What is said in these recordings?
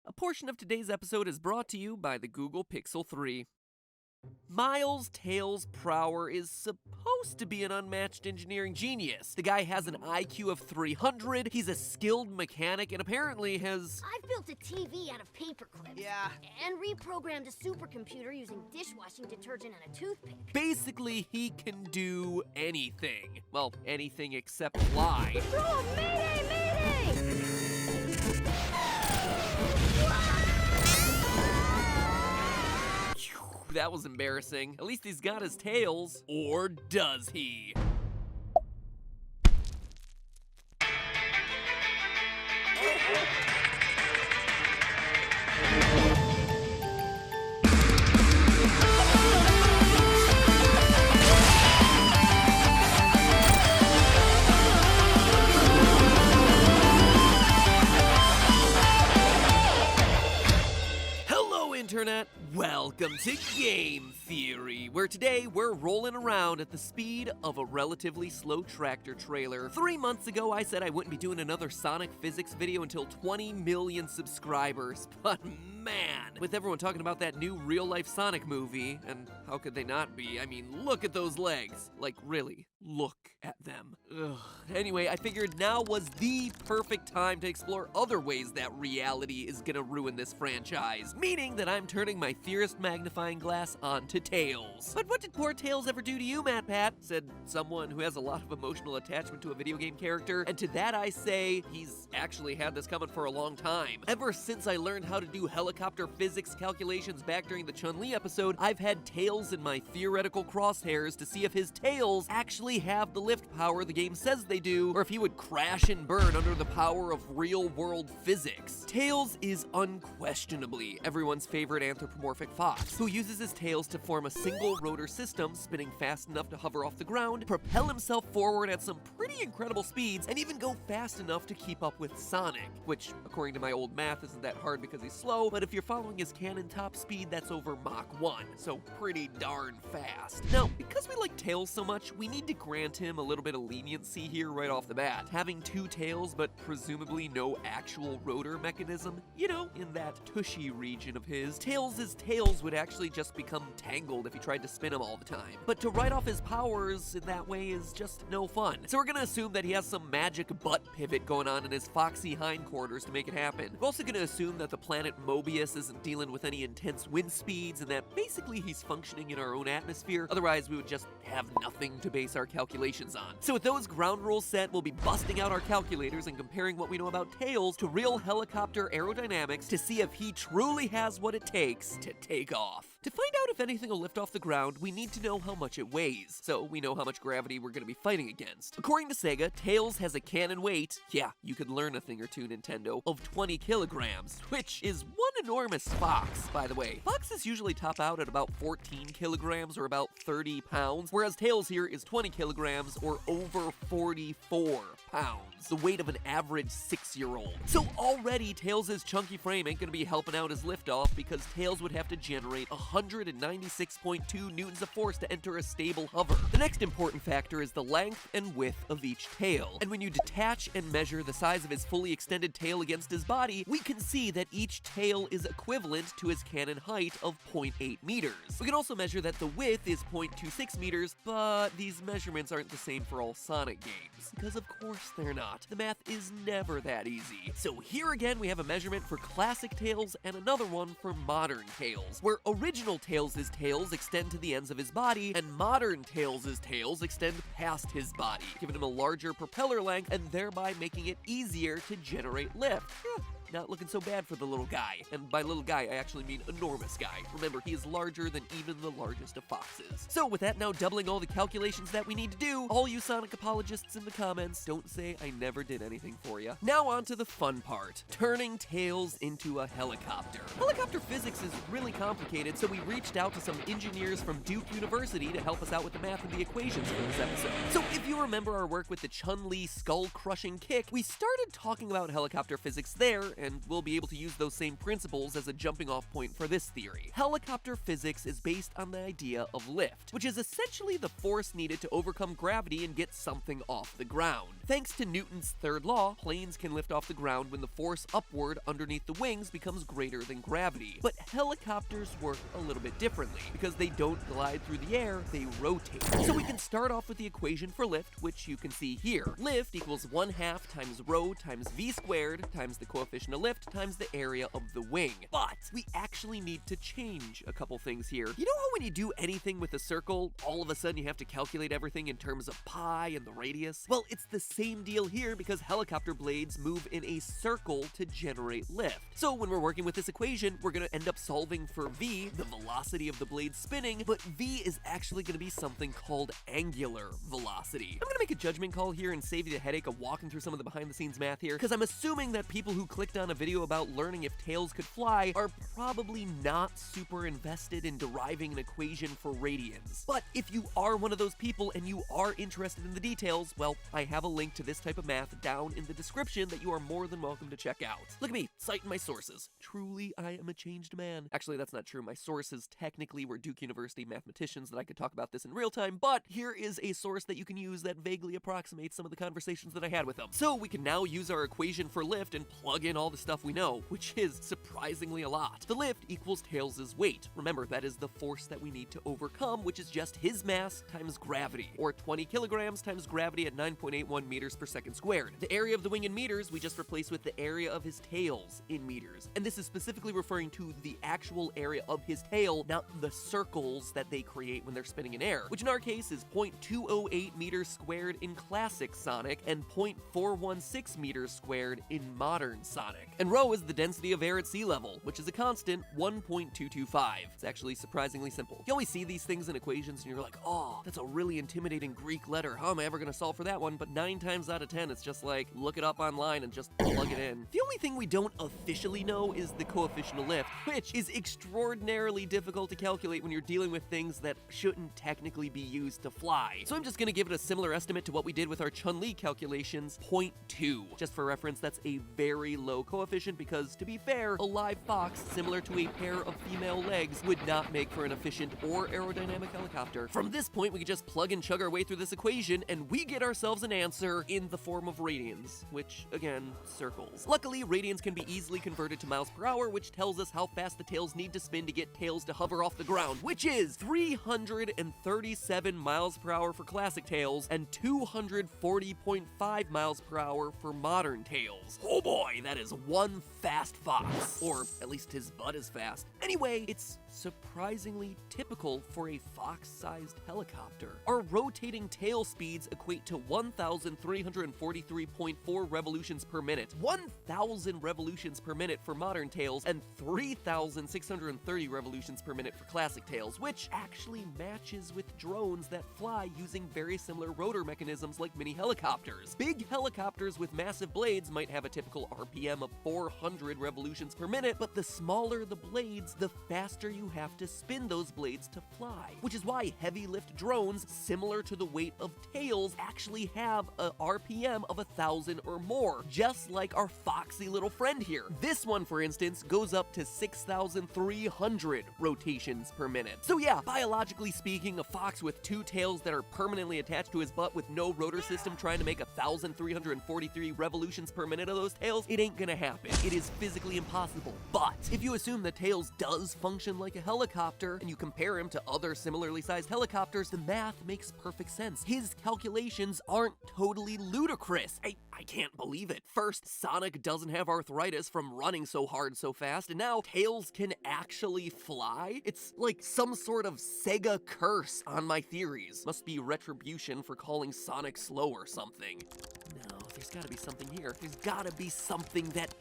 A portion of today's episode is brought to you by the Google Pixel 3. Miles Tails Prower is supposed to be an unmatched engineering genius. The guy has an IQ of 300, he's a skilled mechanic, and apparently has... I've built a TV out of paper clips. Yeah. And reprogrammed a supercomputer using dishwashing detergent and a toothpick. Basically, he can do anything. Well, anything except fly. Bro, mayday, mayday! That was embarrassing. At least he's got his tails. Or does he? Internet, welcome to Game Theory, where today we're rolling around at the speed of a relatively slow tractor trailer. 3 months ago, I said I wouldn't be doing another Sonic physics video until 20 million subscribers, but man, with everyone talking about that new real-life Sonic movie, and how could they not be? I mean, look at those legs. Like, really, look at them. Ugh. Anyway, I figured now was the perfect time to explore other ways that reality is gonna ruin this franchise, meaning that I'm turning my theorist magnifying glass onto Tails. But what did poor Tails ever do to you, MatPat? Said someone who has a lot of emotional attachment to a video game character, and to that I say, he's actually had this coming for a long time. Ever since I learned how to do helicopter physics calculations back during the Chun-Li episode, I've had Tails in my theoretical crosshairs to see if his tails actually have the lift power the game says they do, or if he would crash and burn under the power of real-world physics. Tails is unquestionably everyone's favorite anthropomorphic fox, who uses his tails to form a single rotor system, spinning fast enough to hover off the ground, propel himself forward at some pretty incredible speeds, and even go fast enough to keep up with Sonic, which, according to my old math, isn't that hard because he's slow, but if you're following his cannon top speed, that's over Mach 1, so pretty darn fast. Now, because we like Tails so much, we need to grant him a little bit of leniency here right off the bat. Having two tails, but presumably no actual rotor mechanism, you know, in that tushy region of his, Tails' tails would actually just become tangled if he tried to spin them all the time. But to write off his powers in that way is just no fun. So we're gonna assume that he has some magic butt pivot going on in his foxy hindquarters to make it happen. We're also gonna assume that the planet Mobius isn't dealing with any intense wind speeds and that basically he's functioning in our own atmosphere. Otherwise, we would just have nothing to base our calculations on. So with those ground rules set, we'll be busting out our calculators and comparing what we know about Tails to real helicopter aerodynamics to see if he truly has what it takes to take off. To find out if anything will lift off the ground, we need to know how much it weighs, so we know how much gravity we're going to be fighting against. According to Sega, Tails has a canon weight, yeah, you could learn a thing or two, Nintendo, of 20 kilograms, which is one enormous fox, by the way. Foxes usually top out at about 14 kilograms or about 30 pounds, whereas Tails here is 20 kilograms or over 44 pounds, the weight of an average 6-year-old. So already, Tails' chunky frame ain't gonna be helping out his liftoff because Tails would have to generate 196.2 newtons of force to enter a stable hover. The next important factor is the length and width of each tail. And when you detach and measure the size of his fully extended tail against his body, we can see that each tail is equivalent to his cannon height of 0.8 meters. We can also measure that the width is 0.26 meters, but these measurements aren't the same for all Sonic games, because of course they're not. The math is never that easy. So here again we have a measurement for classic Tails and another one for modern Tails, where original Tails' tails extend to the ends of his body, and modern Tails' tails extend past his body, giving him a larger propeller length and thereby making it easier to generate lift. Not looking so bad for the little guy. And by little guy, I actually mean enormous guy. Remember, he is larger than even the largest of foxes. So with that now doubling all the calculations that we need to do, all you Sonic apologists in the comments, don't say I never did anything for you. Now on to the fun part, turning Tails into a helicopter. Helicopter physics is really complicated, so we reached out to some engineers from Duke University to help us out with the math and the equations for this episode. So if you remember our work with the Chun-Li skull-crushing kick, we started talking about helicopter physics there, and we'll be able to use those same principles as a jumping off point for this theory. Helicopter physics is based on the idea of lift, which is essentially the force needed to overcome gravity and get something off the ground. Thanks to Newton's third law, planes can lift off the ground when the force upward underneath the wings becomes greater than gravity. But helicopters work a little bit differently. Because they don't glide through the air, they rotate. So we can start off with the equation for lift, which you can see here. Lift equals 1/2 times rho times v squared times the coefficient of lift times the area of the wing. But we actually need to change a couple things here. You know how when you do anything with a circle, all of a sudden you have to calculate everything in terms of pi and the radius? Well, it's the same deal here because helicopter blades move in a circle to generate lift. So when we're working with this equation, we're going to end up solving for v, the velocity of the blade spinning, but v is actually going to be something called angular velocity. I'm going to make a judgment call here and save you the headache of walking through some of the behind-the-scenes math here, because I'm assuming that people who clicked on a video about learning if tails could fly are probably not super invested in deriving an equation for radians. But if you are one of those people and you are interested in the details, well, I have a link to this type of math down in the description that you are more than welcome to check out. Look at me, citing my sources. Truly, I am a changed man. Actually, that's not true. My sources technically were Duke University mathematicians that I could talk about this in real time, but here is a source that you can use that vaguely approximates some of the conversations that I had with them. So we can now use our equation for lift and plug in all the stuff we know, which is surprisingly a lot. The lift equals Tails' weight. Remember, that is the force that we need to overcome, which is just his mass times gravity, or 20 kilograms times gravity at 9.81 meters per second squared. The area of the wing in meters we just replace with the area of his tails in meters. And this is specifically referring to the actual area of his tail, not the circles that they create when they're spinning in air, which in our case is 0.208 meters squared in classic Sonic and 0.416 meters squared in modern Sonic. And rho is the density of air at sea level, which is a constant 1.225. It's actually surprisingly simple. You always see these things in equations and you're like, oh, that's a really intimidating Greek letter. How am I ever going to solve for that one? But 9 times out of 10, it's just like, look it up online and just plug it in. The only thing we don't officially know is the coefficient of lift, which is extraordinarily difficult to calculate when you're dealing with things that shouldn't technically be used to fly. So I'm just going to give it a similar estimate to what we did with our Chun-Li calculations, 0.2. Just for reference, that's a very low coefficient because, to be fair, a live fox, similar to a pair of female legs, would not make for an efficient or aerodynamic helicopter. From this point, we can just plug and chug our way through this equation, and we get ourselves an answer in the form of radians, which, again, circles. Luckily, radians can be easily converted to miles per hour, which tells us how fast the tails need to spin to get tails to hover off the ground, which is 337 miles per hour for classic tails and 240.5 miles per hour for modern tails. Oh boy, that is one fast fox. Or at least his butt is fast. Anyway, it's surprisingly typical for a fox-sized helicopter. Our rotating tail speeds equate to 1,343.4 revolutions per minute, 1,000 revolutions per minute for modern tails, and 3,630 revolutions per minute for classic tails, which actually matches with drones that fly using very similar rotor mechanisms like mini helicopters. Big helicopters with massive blades might have a typical RPM of 400 revolutions per minute, but the smaller the blades, the faster you have to spin those blades to fly, which is why heavy lift drones, similar to the weight of tails, actually have a RPM of 1,000 or more, just like our foxy little friend here. This one, for instance, goes up to 6,300 rotations per minute. So yeah, biologically speaking, a fox with 2 tails that are permanently attached to his butt with no rotor system trying to make 1,343 revolutions per minute of those tails, it ain't gonna happen. It is physically impossible. But if you assume that Tails does function like a helicopter, and you compare him to other similarly sized helicopters, the math makes perfect sense. His calculations aren't totally ludicrous. I can't believe it. First, Sonic doesn't have arthritis from running so hard so fast, and now Tails can actually fly? It's like some sort of Sega curse on my theories. Must be retribution for calling Sonic slow or something. No, there's gotta be something here. There's gotta be something that...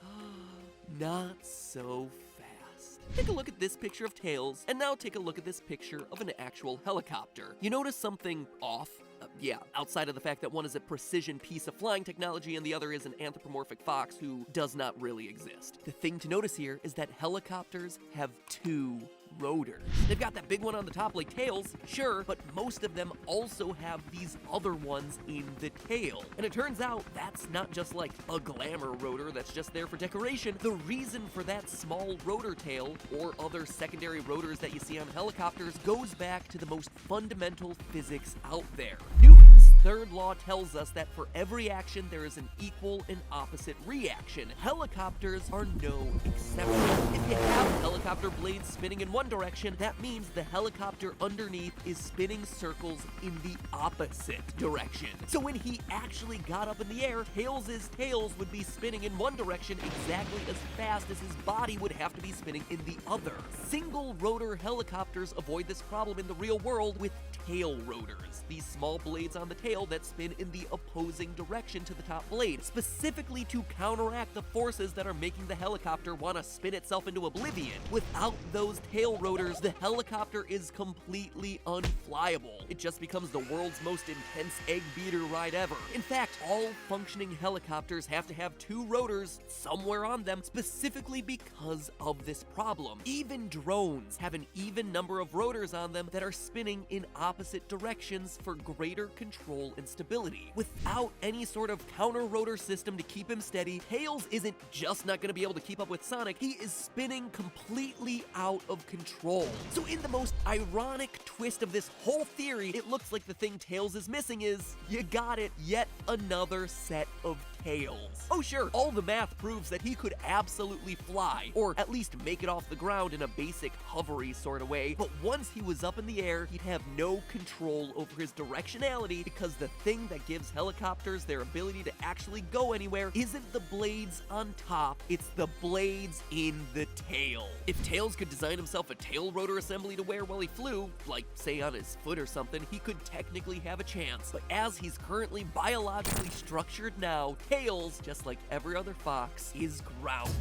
not so fast. Take a look at this picture of Tails, and now take a look at this picture of an actual helicopter. You notice something off? Yeah, outside of the fact that one is a precision piece of flying technology and the other is an anthropomorphic fox who does not really exist. The thing to notice here is that helicopters have 2 rotors. They've got that big one on the top like Tails, sure, but most of them also have these other ones in the tail. And it turns out that's not just like a glamour rotor that's just there for decoration. The reason for that small rotor tail, or other secondary rotors that you see on helicopters, goes back to the most fundamental physics out there. Newton's third law tells us that for every action, there is an equal and opposite reaction. Helicopters are no exception. If you have helicopter blades spinning in one direction, that means the helicopter underneath is spinning circles in the opposite direction. So when he actually got up in the air, Tails' tails would be spinning in one direction exactly as fast as his body would have to be spinning in the other. Single rotor helicopters avoid this problem in the real world with tail rotors, these small blades on the tail that spin in the opposing direction to the top blade, specifically to counteract the forces that are making the helicopter want to spin itself into oblivion. Without those tail rotors, the helicopter is completely unflyable. It just becomes the world's most intense egg beater ride ever. In fact, all functioning helicopters have to have two rotors somewhere on them, specifically because of this problem. Even drones have an even number of rotors on them that are spinning in opposite directions for greater control and stability. Without any sort of counter rotor system to keep him steady, Tails isn't just not going to be able to keep up with Sonic, he is spinning completely out of control. So in the most ironic twist of this whole theory, it looks like the thing Tails is missing is, you got it, yet another set of tails. Oh sure, all the math proves that he could absolutely fly, or at least make it off the ground in a basic hovery sort of way, but once he was up in the air, he'd have no control over his directionality because the thing that gives helicopters their ability to actually go anywhere isn't the blades on top, it's the blades in the tail. If Tails could design himself a tail rotor assembly to wear while he flew, like say on his foot or something, he could technically have a chance, but as he's currently biologically structured now, Tails, just like every other fox, is grounded.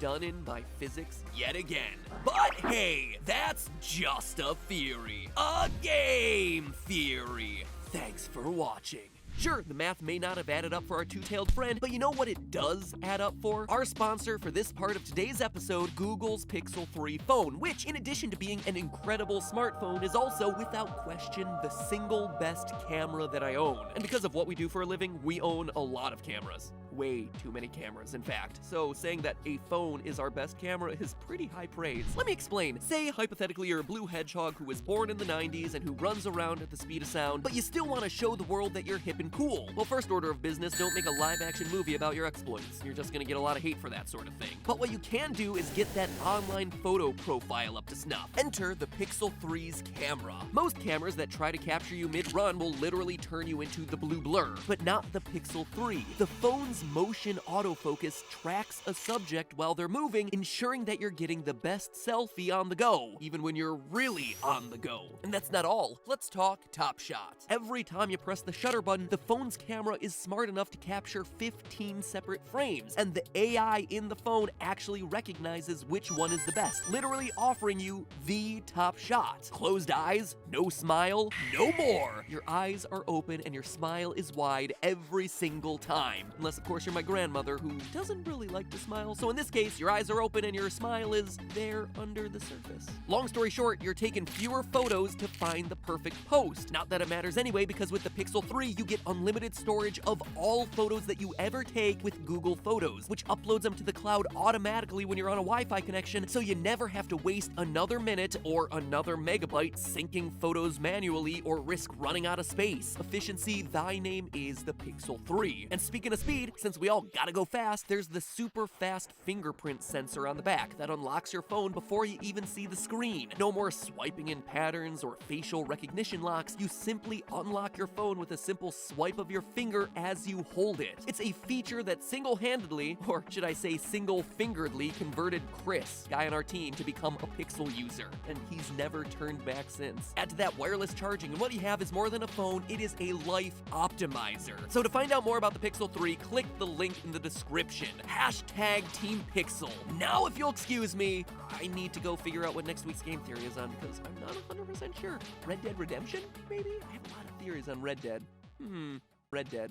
Done in by physics yet again. But hey, that's just a theory. A game theory. Thanks for watching. Sure, the math may not have added up for our two-tailed friend, but you know what it does add up for? Our sponsor for this part of today's episode, Google's Pixel 3 phone, which, in addition to being an incredible smartphone, is also, without question, the single best camera that I own. And because of what we do for a living, we own a lot of cameras. Way too many cameras, in fact. So saying that a phone is our best camera is pretty high praise. Let me explain. Say, hypothetically, you're a blue hedgehog who was born in the 90s and who runs around at the speed of sound, but you still want to show the world that you're hip and cool. Well, first order of business, don't make a live-action movie about your exploits. You're just gonna get a lot of hate for that sort of thing. But what you can do is get that online photo profile up to snuff. Enter the Pixel 3's camera. Most cameras that try to capture you mid-run will literally turn you into the blue blur, but not the Pixel 3. The phone's motion autofocus tracks a subject while they're moving, ensuring that you're getting the best selfie on the go, even when you're really on the go. And that's not all. Let's talk Top Shot. Every time you press the shutter button, the phone's camera is smart enough to capture 15 separate frames, and the AI in the phone actually recognizes which one is the best, literally offering you the top shot. Closed eyes, no smile, no more. Your eyes are open and your smile is wide every single time. Unless, of course, you're my grandmother who doesn't really like to smile, so in this case, your eyes are open and your smile is there under the surface. Long story short, you're taking fewer photos to find the perfect post. Not that it matters anyway, because with the Pixel 3, you get unlimited storage of all photos that you ever take with Google Photos, which uploads them to the cloud automatically when you're on a Wi-Fi connection, so you never have to waste another minute or another megabyte syncing photos manually or risk running out of space. Efficiency, thy name is the Pixel 3. And speaking of speed, since we all gotta go fast, there's the super fast fingerprint sensor on the back that unlocks your phone before you even see the screen. No more swiping in patterns or facial recognition locks. You simply unlock your phone with a simple swipe of your finger as you hold it. It's a feature that single-handedly, or should I say single-fingeredly, converted Chris, guy on our team, to become a Pixel user, and he's never turned back since. Add to that wireless charging, and what you have is more than a phone, it is a life optimizer. So to find out more about the Pixel 3, click the link in the description. Hashtag Team Pixel. Now, if you'll excuse me, I need to go figure out what next week's game theory is on because I'm not 100% sure. Red Dead Redemption, maybe? I have a lot of theories on Red Dead. Red Dead.